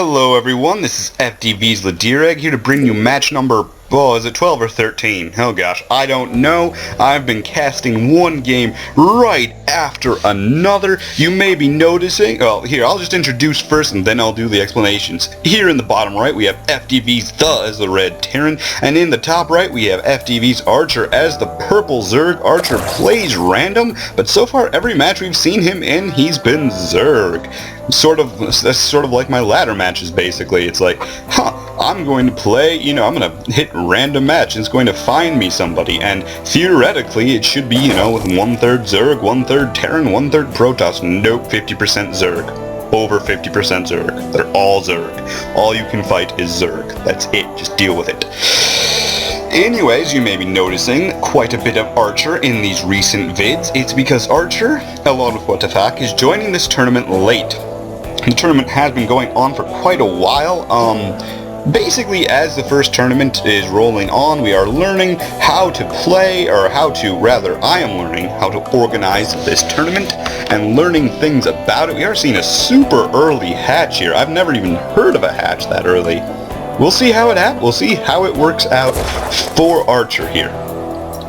Hello everyone, this is FDV's vladerag here to bring you match number, is it 12 or 13? Oh gosh, I don't know. I've been casting one game right after another. You may be noticing, well here, I'll just introduce first and then I'll do the explanations. Here in the bottom right we have FDV's The as the red Terran, and in the top right we have FDV's Archer as the purple Zerg. Archer plays random, but so far every match we've seen him in, he's been Zerg. That's sort of like my ladder matches basically. It's like, I'm going to play, I'm going to hit random match and it's going to find me somebody, and theoretically it should be, with 1/3 Zerg, 1/3 Terran, 1/3 Protoss. Nope, 50% Zerg. Over 50% Zerg. They're all Zerg. All you can fight is Zerg. That's it. Just deal with it. Anyways, you may be noticing quite a bit of Archer in these recent vids. It's because Archer, along with Qualifier, is joining this tournament late. The tournament has been going on for quite a while. Basically, as the first tournament is rolling on, we are learning how to play, or I am learning how to organize this tournament and learning things about it. We are seeing a super early hatch here. I've never even heard of a hatch that early. We'll see how it happens. We'll see how it works out for Archer here.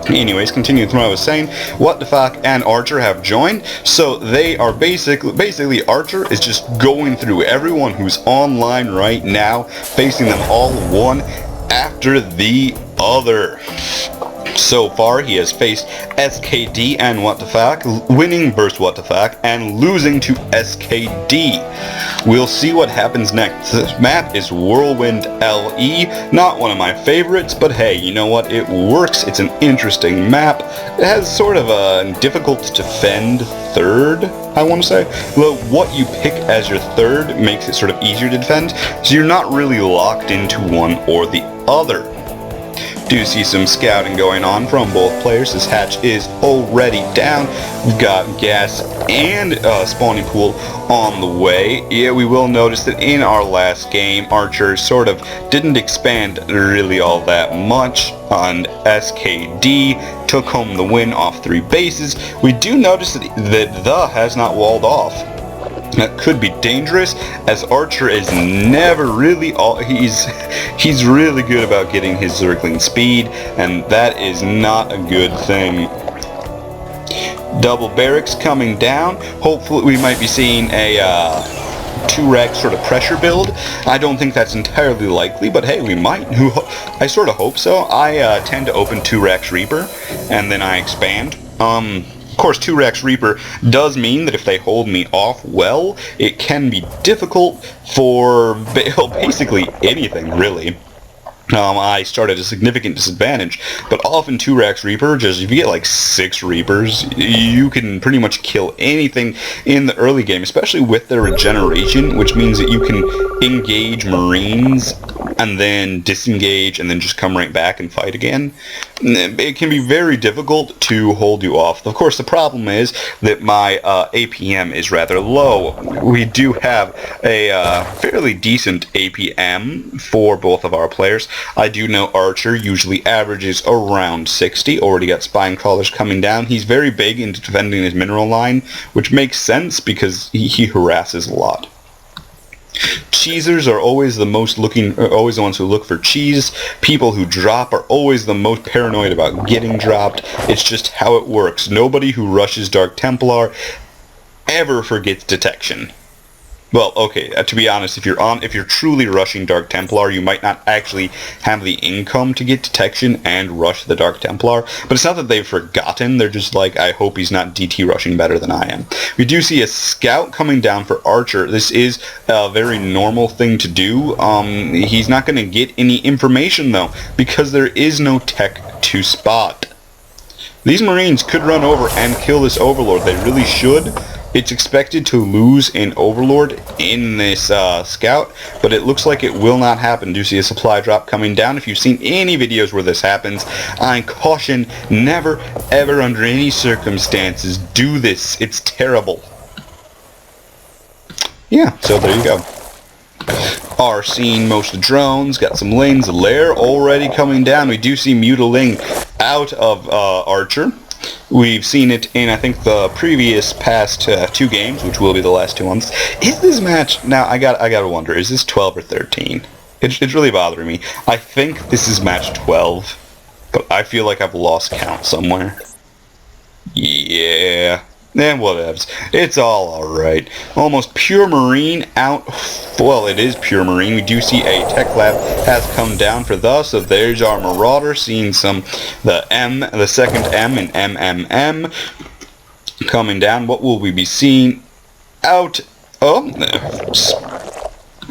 Anyways, continuing from what I was saying, What the Fuck and Archer have joined, so they are basically Archer is just going through everyone who's online right now, facing them all one after the other. So far, he has faced SKD and What the Fuck, winning versus What the Fuck, and losing to SKD. We'll see what happens next. This map is Whirlwind LE, not one of my favorites, but hey, you know what? It works. It's an interesting map. It has sort of a difficult to defend third, I want to say. Though what you pick as your third makes it sort of easier to defend, so you're not really locked into one or the other. Do see some scouting going on from both players. This hatch is already down. We've got gas and spawning pool on the way. Yeah, we will notice that in our last game, Archer sort of didn't expand really all that much, and SKD took home the win off 3 bases. We do notice that the has not walled off. That could be dangerous, as Archer is never really he's really good about getting his Zergling speed, and that is not a good thing. Double barracks coming down. Hopefully we might be seeing a 2-rack sort of pressure build. I don't think that's entirely likely, but hey, we might. I sort of hope so. I tend to open 2-racks Reaper and then I expand. Of course, 2-racks Reaper does mean that if they hold me off well, it can be difficult for basically anything, really. I start at a significant disadvantage, but often 2-racks Reaper, just if you get like 6 Reapers, you can pretty much kill anything in the early game, especially with their regeneration, which means that you can engage Marines and then disengage and then just come right back and fight again. It can be very difficult to hold you off. Of course, the problem is that my APM is rather low. We do have a fairly decent APM for both of our players. I do know Archer usually averages around 60. Already got spine crawlers coming down. He's very big into defending his mineral line, which makes sense because he harasses a lot. Cheesers are always the ones who look for cheese. People who drop are always the most paranoid about getting dropped. It's just how it works. Nobody who rushes Dark Templar ever forgets detection. Well, okay, to be honest, if you're truly rushing Dark Templar, you might not actually have the income to get detection and rush the Dark Templar. But it's not that they've forgotten, they're just like, I hope he's not DT rushing better than I am. We do see a scout coming down for Archer. This is a very normal thing to do. He's not going to get any information, though, because there is no tech to spot. These Marines could run over and kill this Overlord. They really should. It's expected to lose an Overlord in this scout, but it looks like it will not happen. Do see a supply drop coming down. If you've seen any videos where this happens, I caution, never, ever, under any circumstances, do this. It's terrible. Yeah, so there you go. Are seeing most of the drones, got some lanes, lair already coming down. We do see Mutiling out of Archer. We've seen it in, I think, the previous past 2 games, which will be the last 2 months. Is this match... Now, I gotta wonder, is this 12 or 13? It's really bothering me. I think this is match 12, but I feel like I've lost count somewhere. Yeah... whatevs. It's all alright. Almost pure marine out. Well, it is pure marine. We do see a tech lab has come down for thus. So there's our marauder, seeing the second M in MMM coming down. What will we be seeing out? Oh,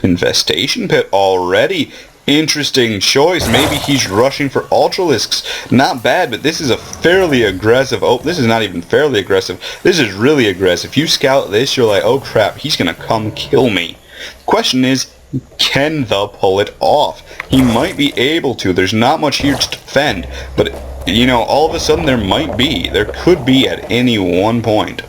infestation pit already. Interesting choice. Maybe he's rushing for Ultralisks. Not bad, but this is a fairly aggressive... Oh, this is not even fairly aggressive. This is really aggressive. If you scout this, you're like, oh crap, he's gonna come kill me. Question is, can the pull it off? He might be able to. There's not much here to defend, but, you know, all of a sudden there might be. There could be at any one point.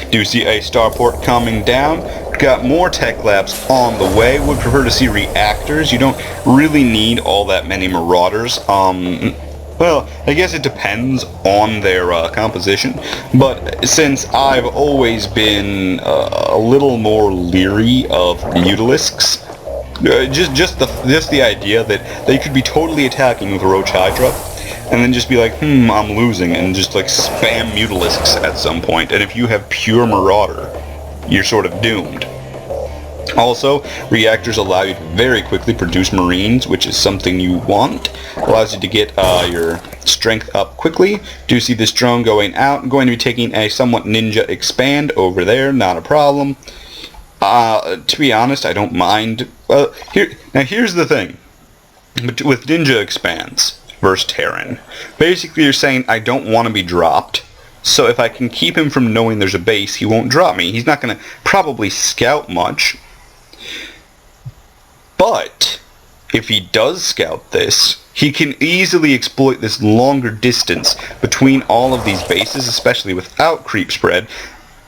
Do you see a starport coming down? Got more tech labs on the way. Would prefer to see reactors. You don't really need all that many marauders. Well, I guess it depends on their composition, but since I've always been a little more leery of Mutalisks, just the idea that they could be totally attacking with Roach Hydra, and then just be like, I'm losing, and just like spam Mutalisks at some point. And if you have pure Marauder, you're sort of doomed. Also, reactors allow you to very quickly produce marines, which is something you want. Allows you to get your strength up quickly. Do you see this drone going out? I'm going to be taking a somewhat ninja expand over there, not a problem. To be honest, I don't mind. Here's the thing. With ninja expands versus Terran, basically you're saying I don't want to be dropped. So if I can keep him from knowing there's a base, he won't drop me. He's not going to probably scout much. But if he does scout this, he can easily exploit this longer distance between all of these bases, especially without creep spread,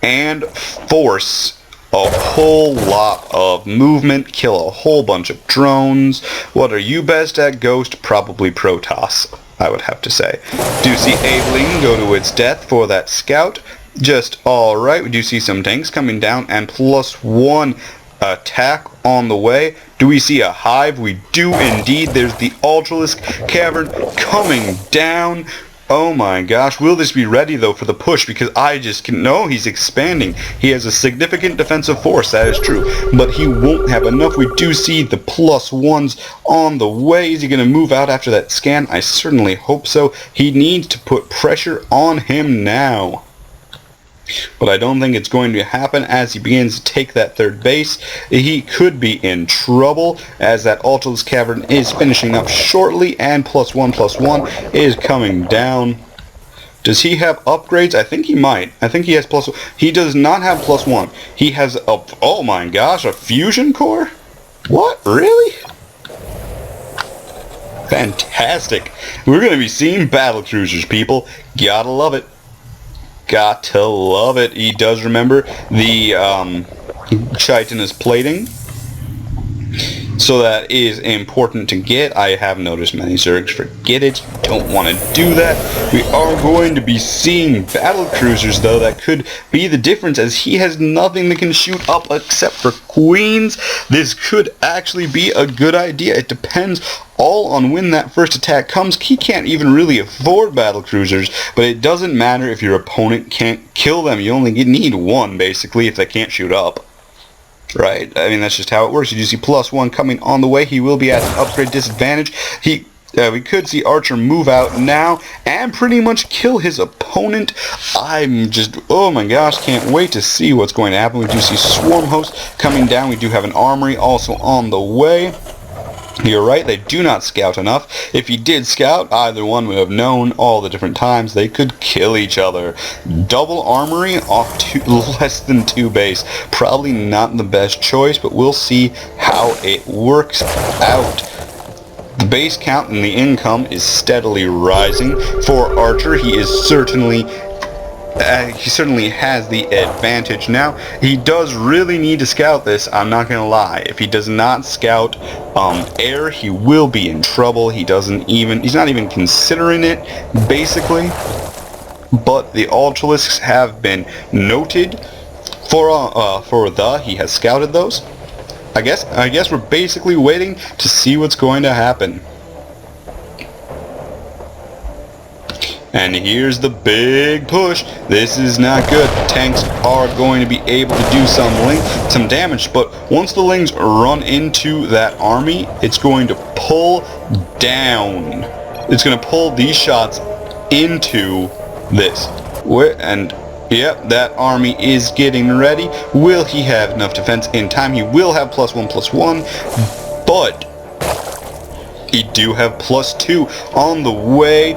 and force a whole lot of movement, kill a whole bunch of drones. What are you best at, Ghost? Probably Protoss, I would have to say. Do you see Aveling go to its death for that scout? Just alright. We do see some tanks coming down, and +1 attack on the way. Do we see a hive? We do indeed. There's the Ultralisk Cavern coming down. Oh my gosh. Will this be ready though for the push? Because I just can... No, he's expanding. He has a significant defensive force, that is true. But he won't have enough. We do see the +1s on the way. Is he going to move out after that scan? I certainly hope so. He needs to put pressure on him now. But I don't think it's going to happen as he begins to take that third base. He could be in trouble as that Ultralisk Cavern is finishing up shortly, and +1/+1 is coming down. Does he have upgrades? I think he might. I think he has +1. He does not have +1. He has a... Oh my gosh, a fusion core? What? Really? Fantastic. We're going to be seeing battle cruisers, people. Gotta love it. Got to love it. He does remember the chitinous plating, so that is important to get. I have noticed many Zergs forget it. Don't want to do that. We are going to be seeing battle cruisers though. That could be the difference, as he has nothing that can shoot up except for queens. This could actually be a good idea. It depends all on when that first attack comes. He can't even really afford battle cruisers, but it doesn't matter if your opponent can't kill them. You only need one, basically, if they can't shoot up. Right? I mean, that's just how it works. You do see +1 coming on the way. He will be at an upgrade disadvantage. We could see Archer move out now and pretty much kill his opponent. I'm just, oh my gosh, can't wait to see what's going to happen. We do see Swarm Host coming down. We do have an armory also on the way. You're right, they do not scout enough. If he did scout, either one would have known all the different times they could kill each other. Double armory off to less than 2 base. Probably not the best choice, but we'll see how it works out. The base count and the income is steadily rising. For Archer, he is certainly he certainly has the advantage now. He does really need to scout this, I'm not gonna lie. If he does not scout air, he will be in trouble. He's not even considering it, basically. But the Ultralisks have been noted he has scouted those. I guess we're basically waiting to see what's going to happen. And here's the big push. This is not good. Tanks are going to be able to do some damage, but once the Lings run into that army, it's going to pull down. It's going to pull these shots into this. And yep, that army is getting ready. Will he have enough defense in time? He will have +1/+1, but he do have +2 on the way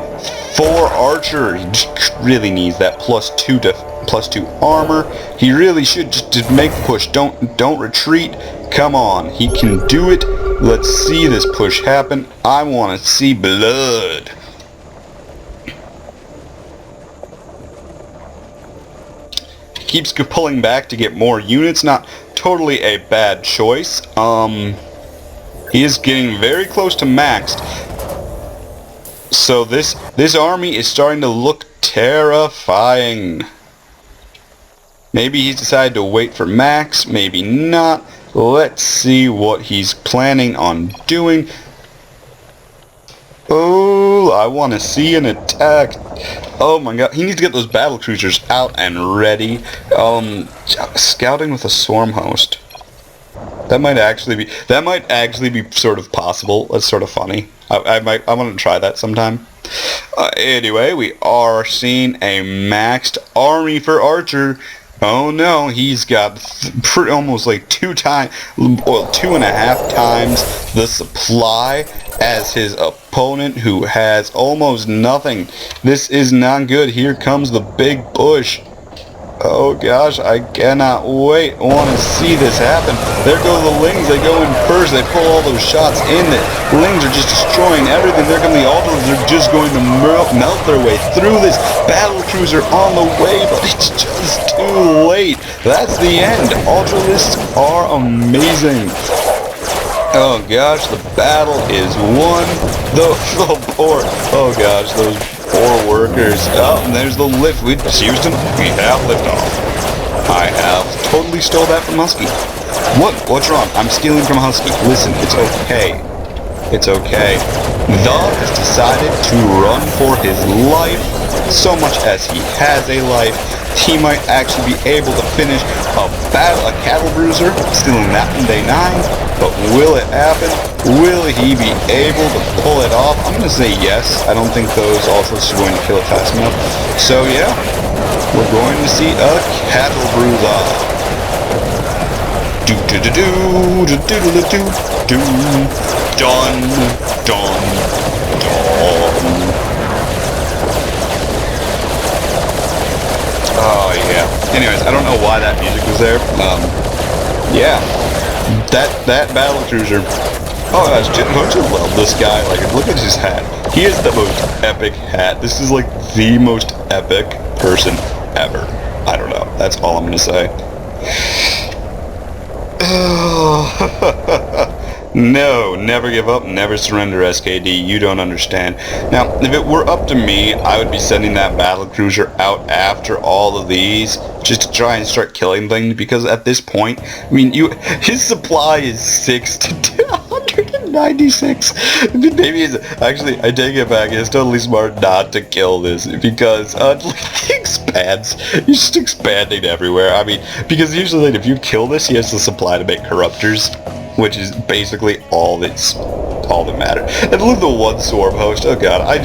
for Archer. He just really needs that +2 armor. He really should just make the push. Don't retreat. Come on, he can do it. Let's see this push happen. I want to see blood. Keeps pulling back to get more units. Not totally a bad choice. He is getting very close to maxed. So this army is starting to look terrifying. Maybe he's decided to wait for max, maybe not. Let's see what he's planning on doing. Oh, I want to see an attack. Oh my god, he needs to get those battle cruisers out and ready. Scouting with a swarm host. That might actually be sort of possible. That's sort of funny. I want to try that sometime. Anyway, we are seeing a maxed army for Archer. Oh no, he's got almost like 2.5 times the supply as his opponent, who has almost nothing. This is not good. Here comes the big push. Oh gosh, I cannot wait. I want to see this happen. There go the Lings. They go in first. They pull all those shots in. The Lings are just destroying everything. There come the Ultras. They're just going to melt their way through this battle cruiser on the way, but it's just too late. That's the end. Ultralisks are amazing. Oh gosh, the battle is won. The poor, oh gosh, those poor workers. Oh, and there's the lift. Houston, we have liftoff. I have totally stole that from Husky. What's wrong? I'm stealing from Husky. Listen, it's okay. It's okay. The has decided to run for his life, so much as he has a life. He might actually be able to finish a cattle bruiser, stealing that in day 9. But will it happen? Will he be able to pull it off? I'm going to say yes. I don't think those Ultras are going to kill it fast enough. So yeah, we're going to see a cattle bruiser. Done. Oh yeah. Anyways, I don't know why that music was there. Yeah. That battle cruiser. Oh, I just love this guy. Like, look at his hat. He has the most epic hat. This is like the most epic person ever. I don't know. That's all I'm gonna say. No, never give up, never surrender, SKD. You don't understand. Now, if it were up to me, I would be sending that battle cruiser out after all of these, just to try and start killing things, because at this point, I mean, his supply is 6 to 196. Maybe actually, I take it back. It's totally smart not to kill this, because he expands. He's just expanding everywhere. I mean, because usually, like, if you kill this, he has the supply to make corruptors, which is basically all that matters. And look at the one swarm host. Oh god, I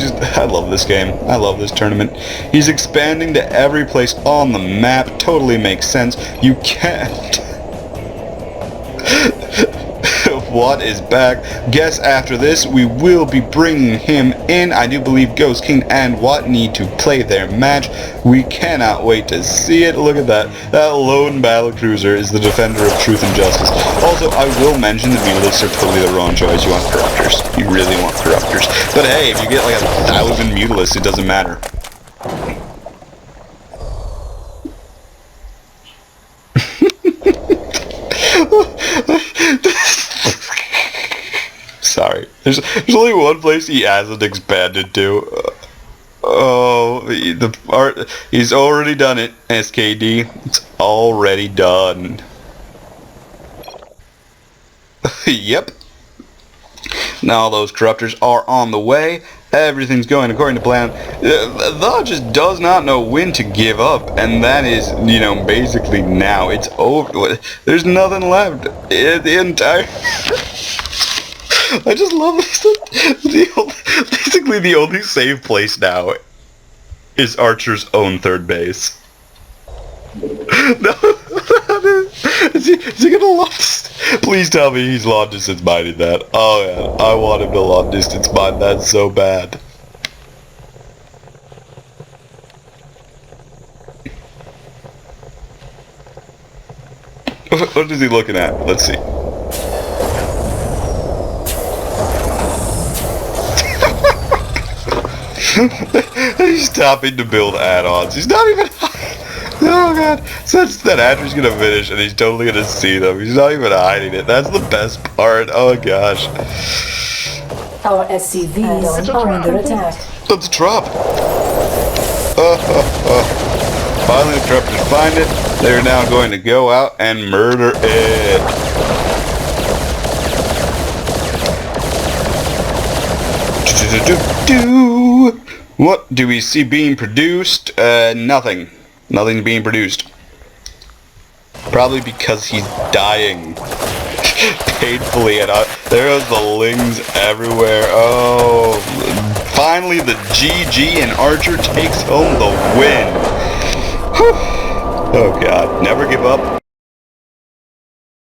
love this game. I love this tournament. He's expanding to every place on the map. Totally makes sense. You can't. Watt is back. Guess after this we will be bringing him in. I do believe Ghost King and Watt need to play their match. We cannot wait to see it. Look at that. That lone battle cruiser is the defender of truth and justice. Also, I will mention that Mutalisks are totally the wrong choice. You want corruptors. You really want corruptors. But hey, if you get like 1,000 Mutalisks, it doesn't matter. There's only one place he hasn't expanded to. He's already done it, SKD. It's already done. Yep. Now those corruptors are on the way. Everything's going according to plan. The just does not know when to give up, and that is, you know, basically now. It's over. There's nothing left. The entire... I just love this. Basically, the only safe place now is Archer's own third base. No, is he gonna long distance? Please tell me he's long distance mining that. Oh yeah, I want him to long distance mine that so bad. What is he looking at? Let's see. He's stopping to build add-ons. He's not even... Oh god, since that Andrew's gonna finish and he's totally gonna see them. He's not even hiding it. That's the best part. Oh gosh. Our SCVs are under attack. Let's drop. Finally the corruptors find it. They're now going to go out and murder it. What do we see being produced? Nothing. Nothing being produced. Probably because he's dying. Painfully, and there are the lings everywhere. Oh, finally the GG and Archer takes home the win. Whew. Oh god, never give up.